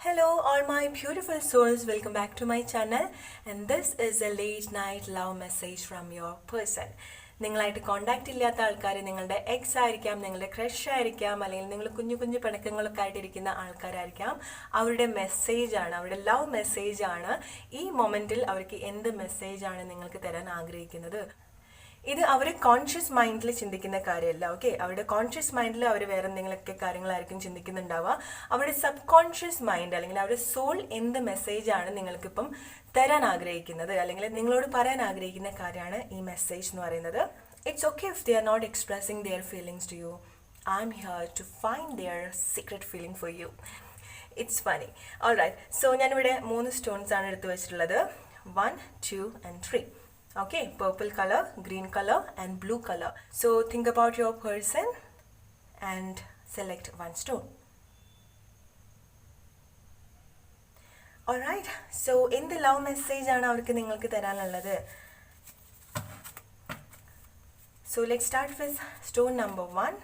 Hello, all my beautiful souls. Welcome back to my channel. And this is a late night love message from your person. നിങ്ങളായിട്ട് contact ഇല്ലാത്ത ആൾക്കാർ നിങ്ങളുടെ X ആയിരിക്കാം, നിങ്ങളുടെ crush ആയിരിക്കാം, അല്ലെങ്കിൽ നിങ്ങൾ കുഞ്ഞു കുഞ്ഞു പിണക്കങ്ങളൊക്കെ ആയിട്ടിരിക്കുന്ന ആൾക്കാരായിരിക്കാം. അവരുടെ മെസ്സേജാണ്, അവരുടെ ലവ് മെസ്സേജാണ്. ഈ മൊമെൻറ്റിൽ അവർക്ക് എന്ത് മെസ്സേജാണ് നിങ്ങൾക്ക് തരാൻ ആഗ്രഹിക്കുന്നത്? ഇത് അവർ കോൺഷ്യസ് മൈൻഡിൽ ചിന്തിക്കുന്ന കാര്യമല്ല. ഓക്കെ, അവരുടെ കോൺഷ്യസ് മൈൻഡിൽ അവർ വേറെ എന്തെങ്കിലുമൊക്കെ കാര്യങ്ങളായിരിക്കും ചിന്തിക്കുന്നുണ്ടാവുക. അവരുടെ സബ് കോൺഷ്യസ് മൈൻഡ് അല്ലെങ്കിൽ അവരുടെ സോൾ എന്ത് മെസ്സേജാണ് നിങ്ങൾക്കിപ്പം തരാൻ ആഗ്രഹിക്കുന്നത്, അല്ലെങ്കിൽ നിങ്ങളോട് പറയാൻ ആഗ്രഹിക്കുന്ന കാര്യമാണ് ഈ മെസ്സേജ് എന്ന് പറയുന്നത്. It's okay if they are not expressing their feelings to you. I am here to find their secret feeling for you. It's funny. Alright, so ഞാനിവിടെ 3 സ്റ്റോൺസ് ആണ് എടുത്തു വെച്ചിട്ടുള്ളത്. 1, 2 and 3. Okay, purple color, green color and blue color. So think about your person and select one stone. Alright, so in the love message aanu avarku ningalku tharanullathu. So let's start with stone number 1.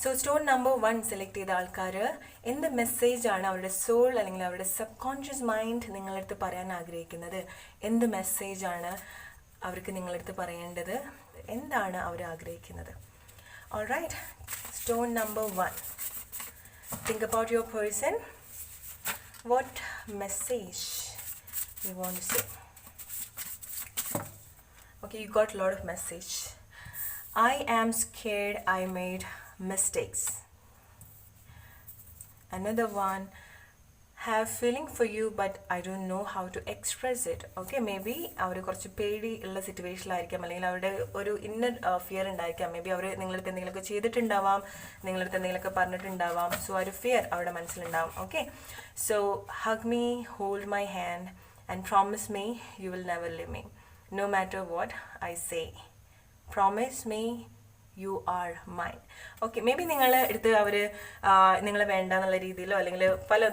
So stone number 1 select ചെയ്ത ആൾക്കാർ എന്ത് മെസ്സേജാണ് അവരുടെ soul അല്ലെങ്കിൽ അവരുടെ sub conscious mind നിങ്ങളടുത്ത് പറയാൻ ആഗ്രഹിക്കുന്നത്? എന്ത് മെസ്സേജാണ് അവർക്ക് നിങ്ങളടുത്ത് പറയേണ്ടത്? എന്താണ് അവർ ആഗ്രഹിക്കുന്നത്? Alright, stone number 1. Think about your person. What message you want to say? Okay, you got lot of message. I am scared I made mistakes. Another one, have feeling for you but I don't know how to express it. Okay, maybe അവർ കുറച്ച് പേടി ഉള്ള സിറ്റുവേഷനിലായിരിക്കാം, അല്ലെങ്കിൽ അവരുടെ ഒരു inner fear ഉണ്ടായിരിക്കാം. May be അവർ നിങ്ങളടുത്ത് എന്തെങ്കിലുമൊക്കെ ചെയ്തിട്ടുണ്ടാവാം, നിങ്ങളടുത്ത് എന്തെങ്കിലുമൊക്കെ പറഞ്ഞിട്ടുണ്ടാവാം. സോ ആ ഒരു ഫിയർ അവരുടെ മനസ്സിലുണ്ടാവും. Okay, so hug me, hold my hand and promise me you will never leave me no matter what I say. Promise me you are mine. Okay, maybe നിങ്ങൾ എടുത്ത് അവർ നിങ്ങളെ വേണ്ട എന്നുള്ള രീതിയിലോ അല്ലെങ്കിൽ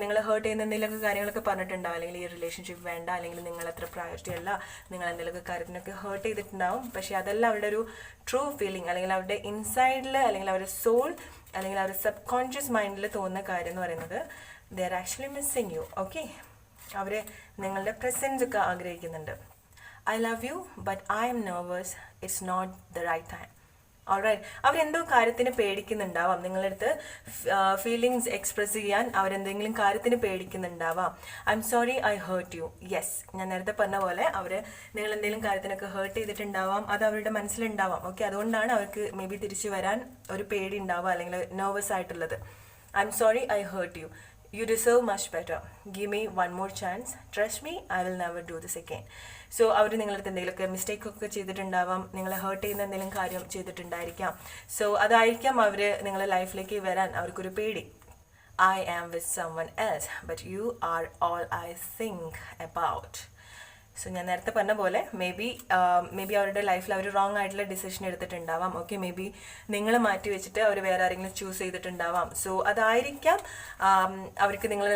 നിങ്ങൾ ഹേർട്ട് ചെയ്യുന്ന എന്തെങ്കിലുമൊക്കെ കാര്യങ്ങളൊക്കെ പറഞ്ഞിട്ടുണ്ടാവും, അല്ലെങ്കിൽ ഈ റിലേഷൻഷിപ്പ് വേണ്ട, അല്ലെങ്കിൽ നിങ്ങൾ അത്ര പ്രയോറിറ്റി അല്ല, നിങ്ങൾ എന്തെങ്കിലുമൊക്കെ കാര്യത്തിനൊക്കെ ഹേർട്ട് ചെയ്തിട്ടുണ്ടാവും. പക്ഷേ അതല്ല അവരുടെ ഒരു ട്രൂ ഫീലിംഗ്, അല്ലെങ്കിൽ അവരുടെ ഇൻസൈഡിൽ, അല്ലെങ്കിൽ അവരുടെ സോൾ, അല്ലെങ്കിൽ അവരുടെ സബ് കോൺഷ്യസ് മൈൻഡിൽ തോന്നുന്ന കാര്യം എന്ന് പറയുന്നത് they are actually missing you. Okay, അവർ നിങ്ങളുടെ പ്രസൻസ് ഒക്കെ ആഗ്രഹിക്കുന്നുണ്ട്. I love you but I am nervous, it's not the right time. Alright, അവരെന്തോ കാര്യത്തിന് പേടിക്കുന്നുണ്ടാവാം, നിങ്ങളടുത്ത് ഫീലിങ്സ് എക്സ്പ്രസ് ചെയ്യാൻ അവരെന്തെങ്കിലും കാര്യത്തിന് പേടിക്കുന്നുണ്ടാവാം. I am sorry I hurt you. Yes, ഞാൻ നേരത്തെ പറഞ്ഞ പോലെ അവർ നിങ്ങൾ എന്തെങ്കിലും കാര്യത്തിനൊക്കെ ഹേർട്ട് ചെയ്തിട്ടുണ്ടാവാം, അത് അവരുടെ മനസ്സിലുണ്ടാവാം. ഓക്കെ, അതുകൊണ്ടാണ് അവർക്ക് മേ ബി തിരിച്ചു വരാൻ ഒരു പേടി ഉണ്ടാവുക, അല്ലെങ്കിൽ നെർവസ് ആയിട്ടുള്ളത്. I am sorry I hurt U. You deserve much better. Give me one more chance. Trust me, I will never do this again. So അവർ നിങ്ങളടുത്ത് എന്തെങ്കിലുമൊക്കെ മിസ്റ്റേക്കൊക്കെ ചെയ്തിട്ടുണ്ടാവാം, നിങ്ങളെ ഹേർട്ട് ചെയ്യുന്ന എന്തെങ്കിലും കാര്യം ചെയ്തിട്ടുണ്ടായിരിക്കാം. സോ അതായിരിക്കാം അവർ നിങ്ങളുടെ ലൈഫിലേക്ക് വരാൻ അവർക്കൊരു പേടി. I am with someone else, but you are all I think about. So ഞാൻ നേരത്തെ പറഞ്ഞ പോലെ മേ ബി അവരുടെ ലൈഫിൽ അവർ റോങ് ആയിട്ടുള്ള ഡിസിഷൻ എടുത്തിട്ടുണ്ടാവാം. ഓക്കെ, മേ ബി നിങ്ങൾ മാറ്റി വെച്ചിട്ട് അവർ വേറെ ആരെങ്കിലും ചൂസ് ചെയ്തിട്ടുണ്ടാവാം. സോ അതായിരിക്കാം അവർക്ക് നിങ്ങളുടെ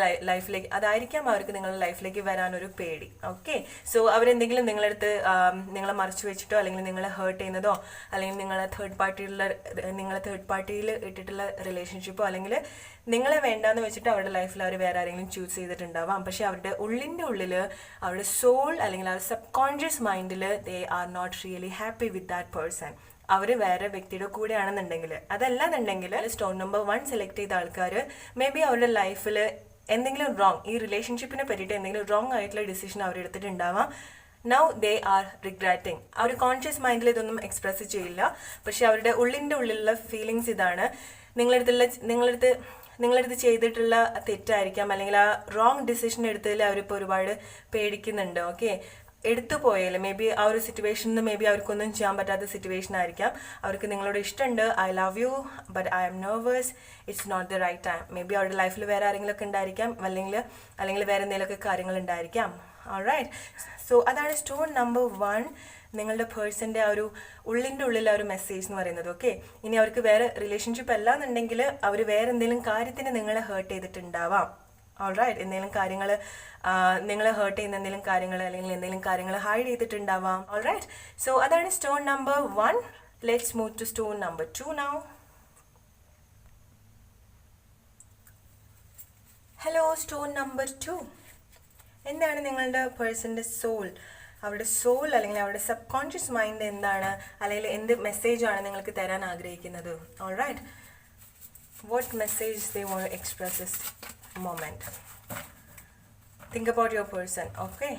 ലൈഫിലേക്ക് വരാനൊരു പേടി. ഓക്കെ, സോ അവരെന്തെങ്കിലും നിങ്ങളടുത്ത് നിങ്ങളെ മറച്ചു വെച്ചിട്ടോ, അല്ലെങ്കിൽ നിങ്ങളെ ഹേർട്ട് ചെയ്യുന്നതോ, അല്ലെങ്കിൽ നിങ്ങളെ തേർഡ് പാർട്ടിയിൽ ഇട്ടിട്ടുള്ള റിലേഷൻഷിപ്പോ, അല്ലെങ്കിൽ നിങ്ങളെ വേണ്ടാന്ന് വെച്ചിട്ട് അവരുടെ ലൈഫിൽ അവർ വേറെ ആരെങ്കിലും ചൂസ് ചെയ്തിട്ടുണ്ടാവാം. പക്ഷെ അവരുടെ ഉള്ളിൽ അവരുടെ സോൾ, അല്ലെങ്കിൽ അവരുടെ സബ് കോൺഷ്യസ് മൈൻഡിൽ they are not really happy with that person. അവർ വേറെ വ്യക്തിയുടെ കൂടെയാണെന്നുണ്ടെങ്കിൽ, അതല്ലാന്നുണ്ടെങ്കിൽ സ്റ്റോൺ നമ്പർ 1 സെലക്ട് ചെയ്ത ആൾക്കാർ മേ ബി അവരുടെ ലൈഫിൽ എന്തെങ്കിലും റോങ്, ഈ റിലേഷൻഷിപ്പിനെ പറ്റിയിട്ട് എന്തെങ്കിലും റോങ് ആയിട്ടുള്ള ഡിസിഷൻ അവർ എടുത്തിട്ടുണ്ടാവാം. Now they are regretting. അവർ കോൺഷ്യസ് മൈൻഡിൽ ഇതൊന്നും എക്സ്പ്രസ് ചെയ്യില്ല, പക്ഷെ അവരുടെ ഉള്ളിലുള്ള ഫീലിങ്സ് ഇതാണ്. നിങ്ങളടുത്ത് ചെയ്തിട്ടുള്ള തെറ്റായിരിക്കാം, അല്ലെങ്കിൽ ആ റോങ് ഡിസിഷൻ എടുത്തതിൽ അവരിപ്പോൾ ഒരുപാട് പേടിക്കുന്നുണ്ട്. ഓക്കെ, എടുത്തു പോയാൽ മേ ബി ആ ഒരു സിറ്റുവേഷനിൽ മേ ബി അവർക്കൊന്നും ചെയ്യാൻ പറ്റാത്ത സിറ്റുവേഷൻ ആയിരിക്കാം. അവർക്ക് നിങ്ങളോട് ഇഷ്ടമുണ്ട്, I love you but I am nervous, it's not the right time. Maybe അവരുടെ ലൈഫിൽ വേറെ ആരെങ്കിലുമൊക്കെ ഉണ്ടായിരിക്കാം, അല്ലെങ്കിൽ വേറെ എന്തെങ്കിലുമൊക്കെ കാര്യങ്ങൾ ഉണ്ടായിരിക്കാം. ഓൾറൈറ്റ്, സോ അതാണ് സ്റ്റോൺ നമ്പർ 1 നിങ്ങളുടെ പേഴ്സൻ്റെ ആ ഒരു ഉള്ളിൽ ആ ഒരു മെസ്സേജ് എന്ന് പറയുന്നത്. ഓക്കെ, ഇനി അവർക്ക് വേറെ റിലേഷൻഷിപ്പ് അല്ല എന്നുണ്ടെങ്കിൽ അവർ വേറെ എന്തെങ്കിലും കാര്യത്തിന് നിങ്ങളെ ഹേർട്ട് ചെയ്തിട്ടുണ്ടാവാം. ഓൾറൈറ്റ്, എന്തെങ്കിലും കാര്യങ്ങൾ നിങ്ങളെ ഹേർട്ട് ചെയ്യുന്ന എന്തെങ്കിലും കാര്യങ്ങൾ, അല്ലെങ്കിൽ എന്തെങ്കിലും കാര്യങ്ങൾ ഹൈഡ് ചെയ്തിട്ടുണ്ടാവാം. ഓൾറൈറ്റ്, സോ അതാണ് stone number 1 Let's move to stone number 2 now. Hello, stone number 2. എന്താണ് നിങ്ങളുടെ പേഴ്സൻ്റെ സോൾ? അവരുടെ സോൾ അല്ലെങ്കിൽ അവരുടെ സബ് കോൺഷ്യസ് മൈൻഡ് എന്താണ്, അല്ലെങ്കിൽ എന്ത് മെസ്സേജാണ് നിങ്ങൾക്ക് തരാൻ ആഗ്രഹിക്കുന്നത്? Alright, what message they want to express this moment? Think about your person. Okay,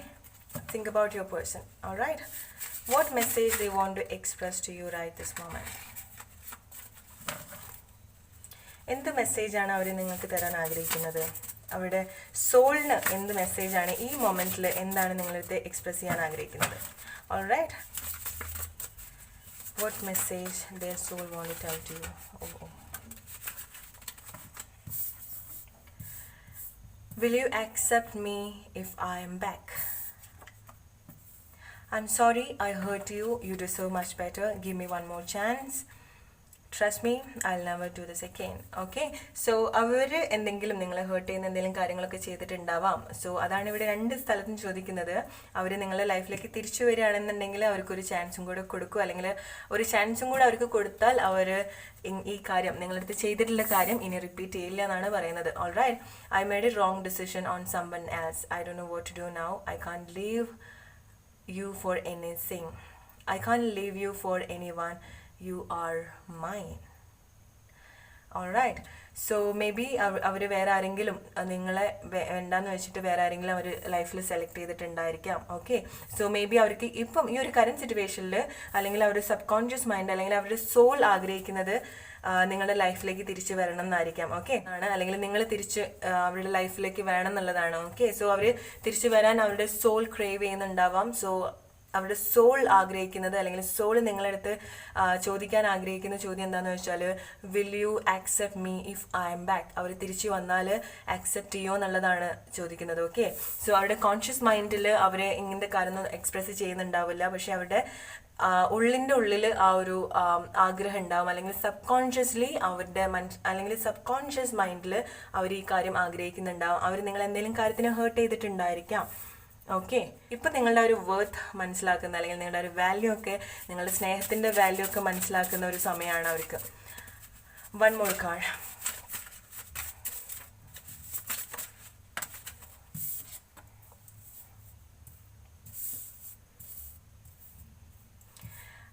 think about your person. All right, what message they want to express to you right this moment? എന്ത് മെസ്സേജാണ് അവർ നിങ്ങൾക്ക് തരാൻ ആഗ്രഹിക്കുന്നത്? അവരുടെ സോളിന് എന്ത് മെസ്സേജാണ് ഈ മൊമെൻറ്റിൽ, എന്താണ് നിങ്ങളടുത്ത് എക്സ്പ്രസ് ചെയ്യാൻ ആഗ്രഹിക്കുന്നത്? All right, what message their soul want to tell to you? Will you accept me if I am back? I'm sorry I hurt you. You deserve much better. Give me one more chance. Trust me, I'll never do this again. Okay, so അവർ എന്തെങ്കിലും നിങ്ങളെ heart ചെയ്യുന്ന എന്തെങ്കിലും കാര്യങ്ങളൊക്കെ ചെയ്തിട്ടുണ്ടാവാം. So അതാണ് ഇവിടെ രണ്ട് സ്ഥലത്തും ചോദിക്കുന്നത്. അവർ നിങ്ങളുടെ ലൈഫിലേക്ക് തിരിച്ചു വരികയാണെന്നുണ്ടെങ്കിൽ അവർക്കൊരു ചാൻസും കൂടെ കൊടുക്കും, അല്ലെങ്കിൽ ഒരു ചാൻസും കൂടെ അവർക്ക് കൊടുത്താൽ അവർ ഈ കാര്യം നിങ്ങളടുത്ത് ചെയ്തിട്ടുള്ള കാര്യം ഇനി റിപ്പീറ്റ് ചെയ്യില്ല എന്നാണ് പറയുന്നത്. All right, I made a wrong decision on someone else. I don't know what to do now. I can't leave you for anything. I can't leave you for anyone. You are mine. Alright, so maybe അവർ വേറെ ആരെങ്കിലും നിങ്ങളെ വേണ്ടാന്ന് വെച്ചിട്ട് വേറെ ആരെങ്കിലും അവർ ലൈഫിൽ സെലക്ട് ചെയ്തിട്ടുണ്ടായിരിക്കാം. ഓക്കെ, സോ മേ ബി അവർക്ക് ഇപ്പം ഈ ഒരു കറന്റ് സിറ്റുവേഷനിൽ അല്ലെങ്കിൽ അവരുടെ സബ് കോൺഷ്യസ് മൈൻഡ് അല്ലെങ്കിൽ അവരുടെ സോൾ ആഗ്രഹിക്കുന്നത് നിങ്ങളുടെ ലൈഫിലേക്ക് തിരിച്ചു വരണം എന്നായിരിക്കാം. ഓക്കെ ആണ്, അല്ലെങ്കിൽ നിങ്ങൾ തിരിച്ച് അവരുടെ ലൈഫിലേക്ക് വേണം എന്നുള്ളതാണ്. ഓക്കെ, സോ അവർ തിരിച്ചു വരാൻ അവരുടെ സോൾ ക്രേവ് ചെയ്യുന്നുണ്ടാവാം. സോ അവരുടെ സോൾ ആഗ്രഹിക്കുന്നത്, അല്ലെങ്കിൽ സോൾ നിങ്ങളടുത്ത് ചോദിക്കാൻ ആഗ്രഹിക്കുന്ന ചോദ്യം എന്താണെന്ന് വെച്ചാൽ, will you accept me if I am back? അവർ തിരിച്ചു വന്നാൽ ആക്സെപ്റ്റ് ചെയ്യുമോ എന്നുള്ളതാണ് ചോദിക്കുന്നത്. ഓക്കെ, സോ അവരുടെ കോൺഷ്യസ് മൈൻഡിൽ അവരെ ഇങ്ങനത്തെ കാര്യമൊന്നും എക്സ്പ്രസ് ചെയ്യുന്നുണ്ടാവില്ല, പക്ഷെ അവരുടെ ഉള്ളിൻ്റെ ഉള്ളിൽ ആ ഒരു ആഗ്രഹം ഉണ്ടാവും, അല്ലെങ്കിൽ സബ് കോൺഷ്യസ്ലി അവരുടെ അല്ലെങ്കിൽ സബ് കോൺഷ്യസ് മൈൻഡിൽ അവർ ഈ കാര്യം ആഗ്രഹിക്കുന്നുണ്ടാവും. അവർ നിങ്ങൾ എന്തെങ്കിലും കാര്യത്തിന് ഹേർട്ട് ചെയ്തിട്ടുണ്ടായിരിക്കാം. ഓക്കെ, ഇപ്പം നിങ്ങളുടെ ഒരു വർത്ത് മനസ്സിലാക്കുന്ന, അല്ലെങ്കിൽ നിങ്ങളുടെ ഒരു വാല്യൂ ഒക്കെ, നിങ്ങളുടെ സ്നേഹത്തിൻ്റെ വാല്യൂ ഒക്കെ മനസ്സിലാക്കുന്ന ഒരു സമയമാണ് അവർക്ക്. One more card.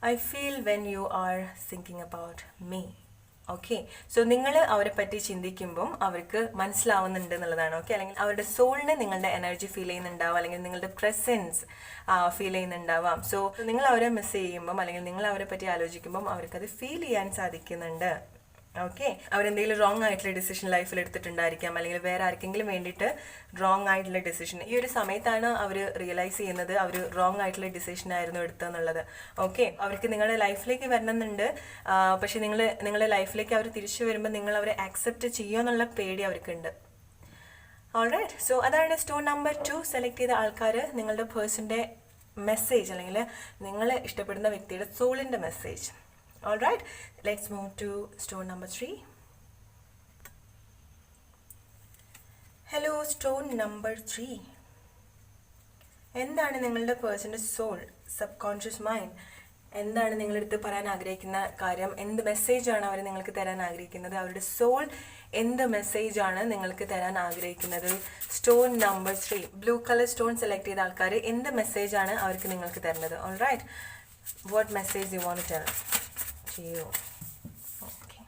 I feel when you are thinking about me. Okay, so നിങ്ങൾ അവരെ പറ്റി ചിന്തിക്കുമ്പം അവർക്ക് മനസ്സിലാവുന്നുണ്ട് എന്നുള്ളതാണ്. ഓക്കെ, അല്ലെങ്കിൽ അവരുടെ സോളിന് നിങ്ങളുടെ എനർജി ഫീൽ ചെയ്യുന്നുണ്ടാവും, അല്ലെങ്കിൽ നിങ്ങളുടെ പ്രസൻസ് ഫീൽ ചെയ്യുന്നുണ്ടാവാം. സോ നിങ്ങൾ അവരെ മിസ് ചെയ്യുമ്പം, അല്ലെങ്കിൽ നിങ്ങൾ അവരെ പറ്റി ആലോചിക്കുമ്പം അവർക്കത് ഫീൽ ചെയ്യാൻ സാധിക്കുന്നുണ്ട്. ഓക്കെ, അവരെന്തെങ്കിലും റോങ് ആയിട്ടുള്ള ഡിസിഷൻ ലൈഫിൽ എടുത്തിട്ടുണ്ടായിരിക്കാം, അല്ലെങ്കിൽ വേറെ ആർക്കെങ്കിലും വേണ്ടിയിട്ട് റോങ് ആയിട്ടുള്ള ഡിസിഷൻ ഈ ഒരു സമയത്താണ് അവർ റിയലൈസ് ചെയ്യുന്നത് അവർ റോങ് ആയിട്ടുള്ള ഡിസിഷൻ ആയിരുന്നു എടുത്തതെന്നുള്ളത്. ഓക്കെ, അവർക്ക് നിങ്ങളുടെ ലൈഫിലേക്ക് വരണമെന്നുണ്ട്, പക്ഷെ നിങ്ങളുടെ ലൈഫിലേക്ക് അവർ തിരിച്ചു വരുമ്പോൾ നിങ്ങൾ അവരെ ആക്സെപ്റ്റ് ചെയ്യുമോ എന്നുള്ള പേടി അവർക്കുണ്ട്. ഓൾറൈറ്റ്, സോ അതാണ് സ്റ്റോൺ നമ്പർ 2 സെലക്ട് ചെയ്ത ആൾക്കാർ നിങ്ങളുടെ പേഴ്സൻ്റെ മെസ്സേജ്, അല്ലെങ്കിൽ നിങ്ങളെ ഇഷ്ടപ്പെടുന്ന വ്യക്തിയുടെ സോളിൻ്റെ message. Alright, let's move to stone number 3. Hello, stone number 3. എന്താണ് നിങ്ങളുടെ പേഴ്സൻ്റെ സോൾ, സബ് കോൺഷ്യസ് മൈൻഡ് എന്താണ് നിങ്ങളടുത്ത് പറയാൻ ആഗ്രഹിക്കുന്ന കാര്യം? എന്ത് മെസ്സേജാണ് അവർ നിങ്ങൾക്ക് തരാൻ ആഗ്രഹിക്കുന്നത്? അവരുടെ സോൾ എന്ത് മെസ്സേജാണ് നിങ്ങൾക്ക് തരാൻ ആഗ്രഹിക്കുന്നത്? Stone number 3, blue colour stone select ചെയ്ത ആൾക്കാർ എന്ത് മെസ്സേജാണ് അവർക്ക് നിങ്ങൾക്ക് തരുന്നത്? Alright, what message you want to tell you? Okay,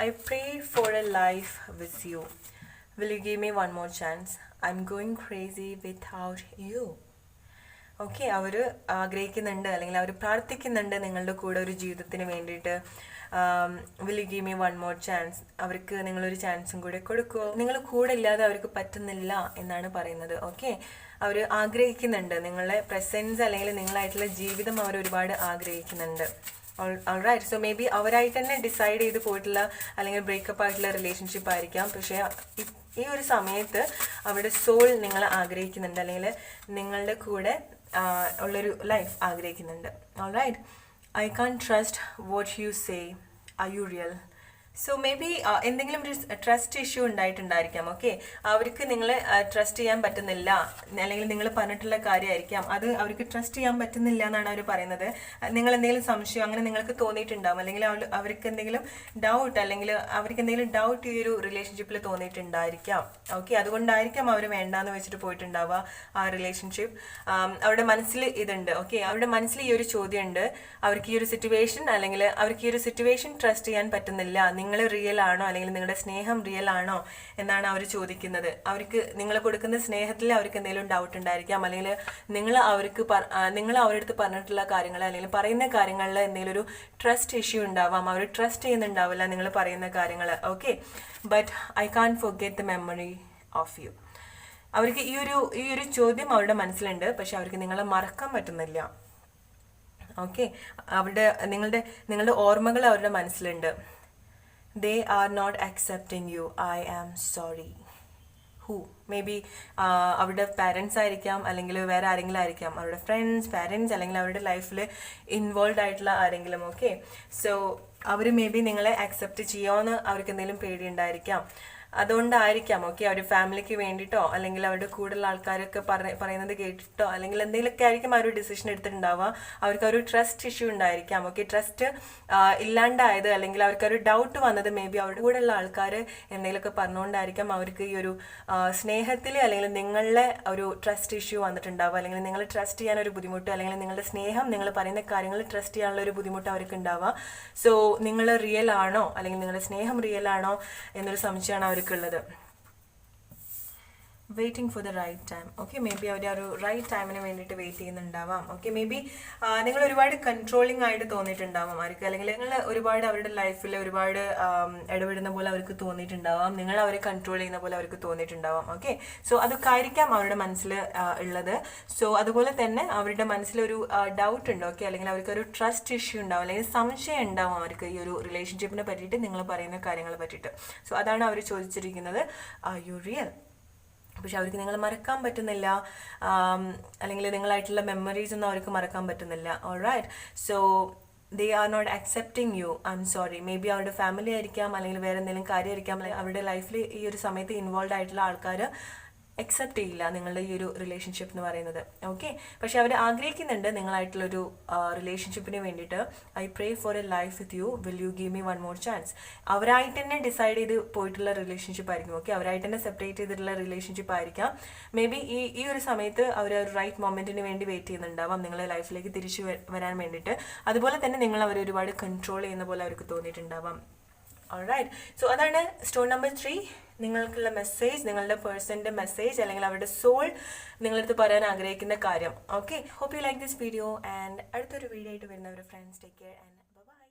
I pray for a life with you. Will you give me one more chance? I'm going crazy without you. Okay, അവർ ആഗ്രഹിക്കുന്നുണ്ട്, അല്ലെങ്കിൽ അവർ പ്രാർത്ഥിക്കുന്നുണ്ട് നിങ്ങളുടെ കൂടെ ഒരു ജീവിതത്തിന് വേണ്ടിയിട്ട്. Will you give me one more chance? അവർക്ക് നിങ്ങളൊരു ചാൻസും കൂടെ കൊടുക്കുമോ? നിങ്ങൾ കൂടെ ഇല്ലാതെ അവർക്ക് പറ്റുന്നില്ല എന്നാണ് പറയുന്നത്. ഓക്കെ, അവർ ആഗ്രഹിക്കുന്നുണ്ട് നിങ്ങളെ പ്രസൻസ്, അല്ലെങ്കിൽ നിങ്ങളായിട്ടുള്ള ജീവിതം അവർ ഒരുപാട് ആഗ്രഹിക്കുന്നുണ്ട്. ഓൾറൈറ്റ്, സോ മേ ബി അവരായിട്ട് തന്നെ ഡിസൈഡ് ചെയ്ത് പോയിട്ടുള്ള, അല്ലെങ്കിൽ ബ്രേക്കപ്പ് ആയിട്ടുള്ള റിലേഷൻഷിപ്പ് ആയിരിക്കാം, പക്ഷേ ഈ ഒരു സമയത്ത് അവരുടെ സോൾ നിങ്ങളെ ആഗ്രഹിക്കുന്നുണ്ട്, അല്ലെങ്കിൽ നിങ്ങളുടെ കൂടെ ഉള്ളൊരു ലൈഫ് ആഗ്രഹിക്കുന്നുണ്ട്. Alright, I can't trust what you say. Are you real? So maybe എന്തെങ്കിലും ഒരു ട്രസ്റ്റ് ഇഷ്യൂ ഉണ്ടായിട്ടുണ്ടായിരിക്കാം. ഓക്കെ, അവർക്ക് നിങ്ങളെ ട്രസ്റ്റ് ചെയ്യാൻ പറ്റുന്നില്ല, അല്ലെങ്കിൽ നിങ്ങൾ പറഞ്ഞിട്ടുള്ള കാര്യമായിരിക്കാം അത് അവർക്ക് ട്രസ്റ്റ് ചെയ്യാൻ പറ്റുന്നില്ല എന്നാണ് അവർ പറയുന്നത്. നിങ്ങൾ എന്തെങ്കിലും സംശയം അങ്ങനെ നിങ്ങൾക്ക് തോന്നിയിട്ടുണ്ടാവും, അല്ലെങ്കിൽ അവർക്ക് എന്തെങ്കിലും ഡൗട്ട്, അല്ലെങ്കിൽ അവർക്ക് എന്തെങ്കിലും ഡൗട്ട് ഈ ഒരു റിലേഷൻഷിപ്പിൽ തോന്നിയിട്ടുണ്ടായിരിക്കാം. ഓക്കെ, അതുകൊണ്ടായിരിക്കാം അവർ വേണ്ടാന്ന് വെച്ചിട്ട് പോയിട്ടുണ്ടാവുക ആ റിലേഷൻഷിപ്പ്. അവരുടെ മനസ്സിൽ ഇതുണ്ട്. ഓക്കെ, അവരുടെ മനസ്സിൽ ഈ ഒരു ചോദ്യം ഉണ്ട്, അവർക്ക് ഈ ഒരു സിറ്റുവേഷൻ, അല്ലെങ്കിൽ അവർക്ക് ഈ ഒരു സിറ്റുവേഷൻ ട്രസ്റ്റ് ചെയ്യാൻ പറ്റുന്നില്ല, നിങ്ങൾ റിയൽ ആണോ, അല്ലെങ്കിൽ നിങ്ങളുടെ സ്നേഹം റിയൽ ആണോ എന്നാണ് അവർ ചോദിക്കുന്നത്. അവർക്ക് നിങ്ങൾ കൊടുക്കുന്ന സ്നേഹത്തിൽ അവർക്ക് എന്തെങ്കിലും ഡൗട്ട് ഉണ്ടായിരിക്കാം, അല്ലെങ്കിൽ നിങ്ങൾ അവരുടെ അടുത്ത് പറഞ്ഞിട്ടുള്ള കാര്യങ്ങൾ, അല്ലെങ്കിൽ പറയുന്ന കാര്യങ്ങളിൽ എന്തെങ്കിലും ഒരു ട്രസ്റ്റ് ഇഷ്യൂ ഉണ്ടാവാം. അവർ ട്രസ്റ്റ് ചെയ്യുന്നുണ്ടാവില്ല നിങ്ങൾ പറയുന്ന കാര്യങ്ങൾ. Okay, but I can forget the memory of you. അവർക്ക് ഈ ഒരു ചോദ്യം അവരുടെ മനസ്സിലുണ്ട്, പക്ഷെ അവർക്ക് നിങ്ങളെ മറക്കാൻ പറ്റുന്നില്ല. ഓക്കെ, നിങ്ങളുടെ ഓർമ്മകൾ അവരുടെ മനസ്സിലുണ്ട്. They are not accepting you. I am sorry. Who? Maybe അവരുടെ പാരൻസ് ആയിരിക്കാം, അല്ലെങ്കിൽ വേറെ ആരെങ്കിലും ആയിരിക്കാം, അവരുടെ ഫ്രണ്ട്സ്, പാരൻസ്, അല്ലെങ്കിൽ അവരുടെ ലൈഫിൽ ഇൻവോൾവ് ആയിട്ടുള്ള ആരെങ്കിലും. ഓക്കെ, സോ അവർ മേ ബി നിങ്ങളെ അക്സെപ്റ്റ് ചെയ്യുമോയെന്ന് അവർക്ക് എന്തെങ്കിലും പേടിയുണ്ടായിരിക്കാം. അതുകൊണ്ടായിരിക്കാം. ഓക്കെ, അവർ ഫാമിലിക്ക് വേണ്ടിയിട്ടോ, അല്ലെങ്കിൽ അവരുടെ കൂടെയുള്ള ആൾക്കാരൊക്കെ പറയുന്നത് കേട്ടിട്ടോ, അല്ലെങ്കിൽ എന്തെങ്കിലുമൊക്കെ ആയിരിക്കും ആ ഒരു ഡിസിഷൻ എടുത്തിട്ടുണ്ടാവുക. അവർക്ക് ഒരു ട്രസ്റ്റ് ഇഷ്യൂ ഉണ്ടായിരിക്കാം. ഓക്കെ, ട്രസ്റ്റ് ഇല്ലാണ്ടായത്, അല്ലെങ്കിൽ അവർക്ക് ഒരു ഡൗട്ട് വന്നത് മേ ബി അവരുടെ കൂടെയുള്ള ആൾക്കാർ എന്തെങ്കിലുമൊക്കെ പറഞ്ഞുകൊണ്ടായിരിക്കാം അവർക്ക് ഈ ഒരു സ്നേഹത്തിൽ, അല്ലെങ്കിൽ നിങ്ങളുടെ ഒരു ട്രസ്റ്റ് ഇഷ്യൂ വന്നിട്ടുണ്ടാവുക, അല്ലെങ്കിൽ നിങ്ങൾ ട്രസ്റ്റ് ചെയ്യാൻ ഒരു ബുദ്ധിമുട്ട്, അല്ലെങ്കിൽ നിങ്ങളുടെ സ്നേഹം, നിങ്ങൾ പറയുന്ന കാര്യങ്ങൾ ട്രസ്റ്റ് ചെയ്യാനുള്ള ഒരു ബുദ്ധിമുട്ട് അവർക്ക് ഉണ്ടാവുക. സോ നിങ്ങൾ റിയൽ ആണോ, അല്ലെങ്കിൽ നിങ്ങളുടെ സ്നേഹം റിയൽ ആണോ എന്നൊരു സംശയമാണ് അവർക്കുള്ളത്. Waiting for the right time. Okay, maybe അവർ ആ ഒരു റൈറ്റ് ടൈമിന് വേണ്ടിയിട്ട് വെയിറ്റ് ചെയ്യുന്നുണ്ടാവാം. ഓക്കെ, മേ ബി നിങ്ങൾ ഒരുപാട് കൺട്രോളിങ് ആയിട്ട് തോന്നിയിട്ടുണ്ടാവാം അവർക്ക്, അല്ലെങ്കിൽ നിങ്ങൾ ഒരുപാട് അവരുടെ ലൈഫിൽ ഒരുപാട് ഇടപെടുന്ന പോലെ അവർക്ക് തോന്നിയിട്ടുണ്ടാവാം, നിങ്ങൾ അവരെ കൺട്രോൾ ചെയ്യുന്ന പോലെ അവർക്ക് തോന്നിയിട്ടുണ്ടാവാം. ഓക്കെ, സോ അതൊക്കെ ആയിരിക്കാം അവരുടെ മനസ്സിൽ ഉള്ളത്. സോ അതുപോലെ തന്നെ അവരുടെ മനസ്സിലൊരു ഡൗട്ട് ഉണ്ട്. ഓക്കെ, അല്ലെങ്കിൽ അവർക്കൊരു ട്രസ്റ്റ് ഇഷ്യൂ ഉണ്ടാവും, അല്ലെങ്കിൽ സംശയം ഉണ്ടാവും അവർക്ക് ഈ ഒരു റിലേഷൻഷിപ്പിനെ പറ്റിയിട്ട്, നിങ്ങൾ പറയുന്ന കാര്യങ്ങളെ പറ്റിയിട്ട്. സോ അതാണ് അവർ ചോദിച്ചിരിക്കുന്നത്, ആർ യു റിയൽ? പക്ഷെ അവർക്ക് നിങ്ങൾ മറക്കാൻ പറ്റുന്നില്ല, അല്ലെങ്കിൽ നിങ്ങളായിട്ടുള്ള മെമ്മറീസ് ഒന്നും അവർക്ക് മറക്കാൻ പറ്റുന്നില്ല. Alright, so they are not accepting you. I am sorry. Maybe അവരുടെ ഫാമിലി ആയിരിക്കാം, അല്ലെങ്കിൽ വേറെ എന്തെങ്കിലും കാര്യമായിരിക്കാം, അല്ലെങ്കിൽ അവരുടെ ലൈഫിൽ ഈ ഒരു സമയത്ത് ഇൻവോൾവ് ആയിട്ടുള്ള ആൾക്കാർ അക്സെപ്റ്റ് ചെയ്യില്ല നിങ്ങളുടെ ഈ ഒരു റിലേഷൻഷിപ്പ് എന്ന് പറയുന്നത്. ഓക്കെ, പക്ഷെ അവർ ആഗ്രഹിക്കുന്നുണ്ട് നിങ്ങളായിട്ടുള്ളൊരു റിലേഷൻഷിപ്പിന് വേണ്ടിയിട്ട്. I pray for A life with you, will you give me one more chance. അവരായിട്ട് തന്നെ ഡിസൈഡ് ചെയ്ത് പോയിട്ടുള്ള റിലേഷൻഷിപ്പ് ആയിരിക്കും. ഓക്കെ, അവരായിട്ട് തന്നെ സെപ്പറേറ്റ് ചെയ്തിട്ടുള്ള റിലേഷൻഷിപ്പ് ആയിരിക്കാം. മേ ബി ഈ ഒരു സമയത്ത് അവർ ഒരു റൈറ്റ് മൊമെന്റിന് വേണ്ടി വെയിറ്റ് ചെയ്യുന്നുണ്ടാവാം, നിങ്ങളെ ലൈഫിലേക്ക് തിരിച്ചു വരാൻ വേണ്ടിയിട്ട്. അതുപോലെ തന്നെ നിങ്ങൾ അവരെ ഒരുപാട് കൺട്രോൾ ചെയ്യുന്ന പോലെ അവർക്ക് തോന്നിയിട്ടുണ്ടാവാം. ഓൾറൈറ്റ്, സോ അതാണ് സ്റ്റോൺ നമ്പർ 3. നിങ്ങൾക്കുള്ള മെസ്സേജ്, നിങ്ങളുടെ പേഴ്സൻ്റെ മെസ്സേജ്, അല്ലെങ്കിൽ അവരുടെ സോൾ നിങ്ങളടുത്ത് പറയാൻ ആഗ്രഹിക്കുന്ന കാര്യം. Okay, hope you like this video, and അടുത്തൊരു വീഡിയോ ആയിട്ട് വരുന്നവരുടെ friends, take care and by.